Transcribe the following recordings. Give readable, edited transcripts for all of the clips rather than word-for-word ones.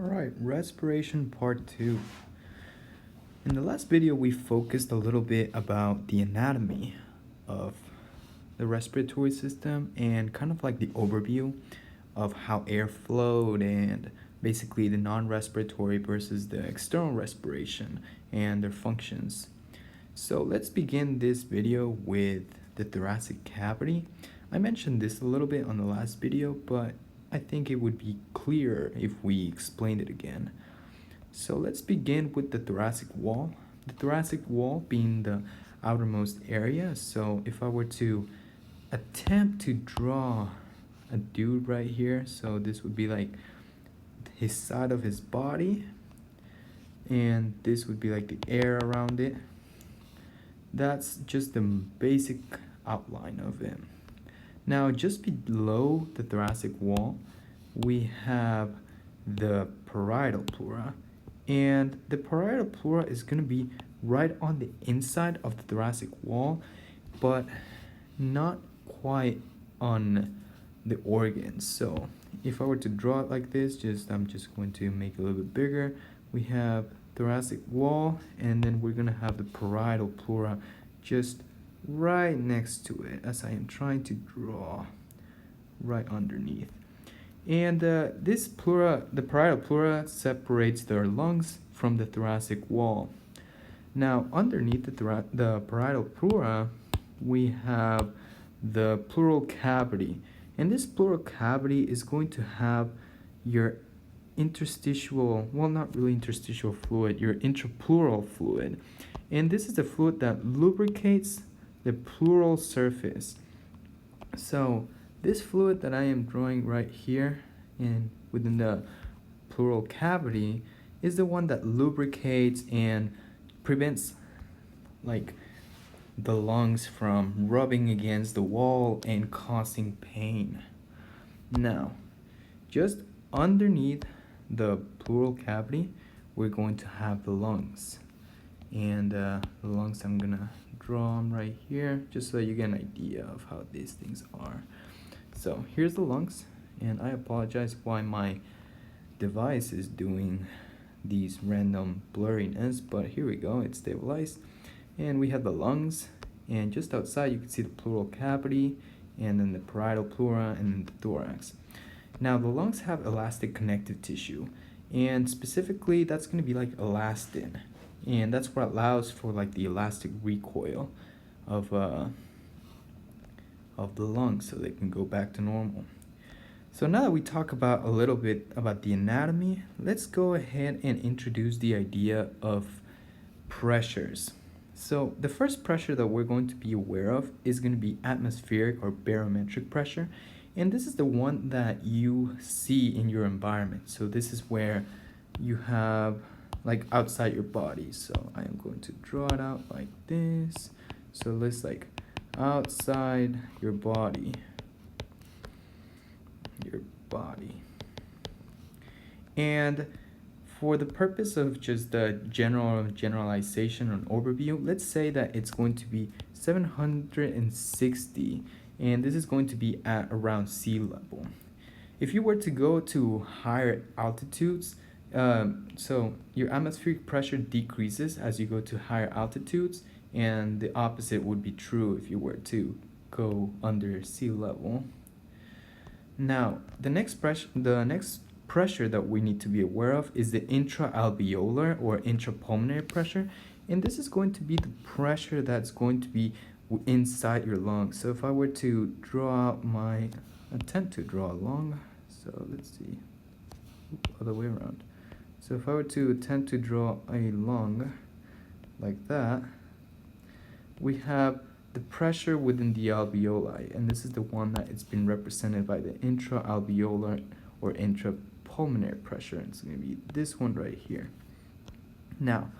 Alright, respiration part 2. In the last video, we focused a little bit about the anatomy of the respiratory system and kind of like the overview of how air flowed and basically the non-respiratory versus the external respiration and their functions. So let's begin this video with the thoracic cavity. I mentioned this a little bit on the last video, but I think it would be clearer if we explained it again. So let's begin with the thoracic wall. The thoracic wall being the outermost area. So if I were to attempt to draw a dude right here, so this would be like his side of his body, and this would be like the air around it. That's just the basic outline of it. Now, just below the thoracic wall, we have the parietal pleura. And the parietal pleura is going to be right on the inside of the thoracic wall, but not quite on the organs. So if I were to draw it like this, I'm just going to make it a little bit bigger. We have thoracic wall, and then we're going to have the parietal pleura just right next to it, as I am trying to draw right underneath. And this pleura, the parietal pleura, separates their lungs from the thoracic wall. Now, underneath the parietal pleura, we have the pleural cavity. And this pleural cavity is going to have your interstitial, well, not really interstitial fluid, your intrapleural fluid. And this is the fluid that lubricates the pleural surface. So this fluid that I am drawing right here and within the pleural cavity is the one that lubricates and prevents like the lungs from rubbing against the wall and causing pain. Now, just underneath the pleural cavity, we're going to have the lungs. And the lungs, I'm gonna draw them right here just so you get an idea of how these things are. So here's the lungs, and I apologize why my device is doing these random blurriness, but here we go, it's stabilized. And we have the lungs, and just outside you can see the pleural cavity, and then the parietal pleura, and then the thorax. Now the lungs have elastic connective tissue, and specifically that's going to be like elastin, and that's what allows for like the elastic recoil of the lungs so they can go back to normal. So now that we talk about a little bit about the anatomy, let's go ahead and introduce the idea of pressures. So the first pressure that we're going to be aware of is going to be atmospheric or barometric pressure, and this is the one that you see in your environment. So this is where you have like outside your body. So I am going to draw it out like this. So let's like outside your body. And for the purpose of just the generalization and overview, let's say that it's going to be 760, and this is going to be at around sea level. If you were to go to higher altitudes, so your atmospheric pressure decreases as you go to higher altitudes, and the opposite would be true if you were to go under sea level. Now, the next pressure that we need to be aware of is the intraalveolar or intrapulmonary pressure, and this is going to be the pressure that's going to be inside your lungs. So if I were to attempt to draw a lung, so let's see, other way around. So if I were to attempt to draw a lung like that, we have the pressure within the alveoli, and this is the one that it's been represented by the intraalveolar or intrapulmonary pressure, and it's going to be this one right here. Now,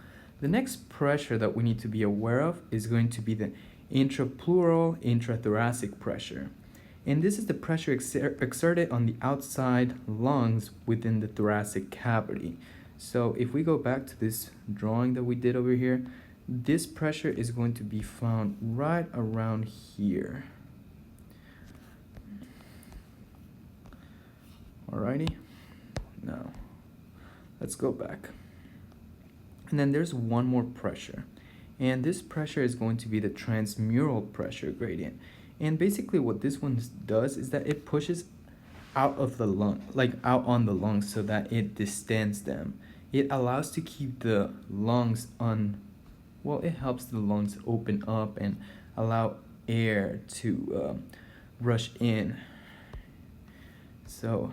the next pressure that we need to be aware of is going to be the intrapleural intrathoracic pressure, and this is the pressure exerted on the outside lungs within the thoracic cavity. So if we go back to this drawing that we did over here, this pressure is going to be found right around here. Alrighty, now let's go back. And then there's one more pressure. And this pressure is going to be the transmural pressure gradient. And basically what this one does is that it pushes out of the lung, like out on the lungs, so that it distends them. It allows to keep the lungs well, it helps the lungs open up and allow air to rush in. So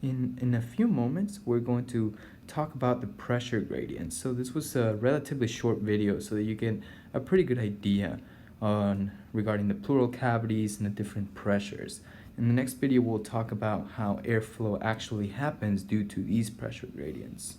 in a few moments, we're going to talk about the pressure gradients. So this was a relatively short video so that you get a pretty good idea on regarding the pleural cavities and the different pressures. In the next video, we'll talk about how airflow actually happens due to these pressure gradients.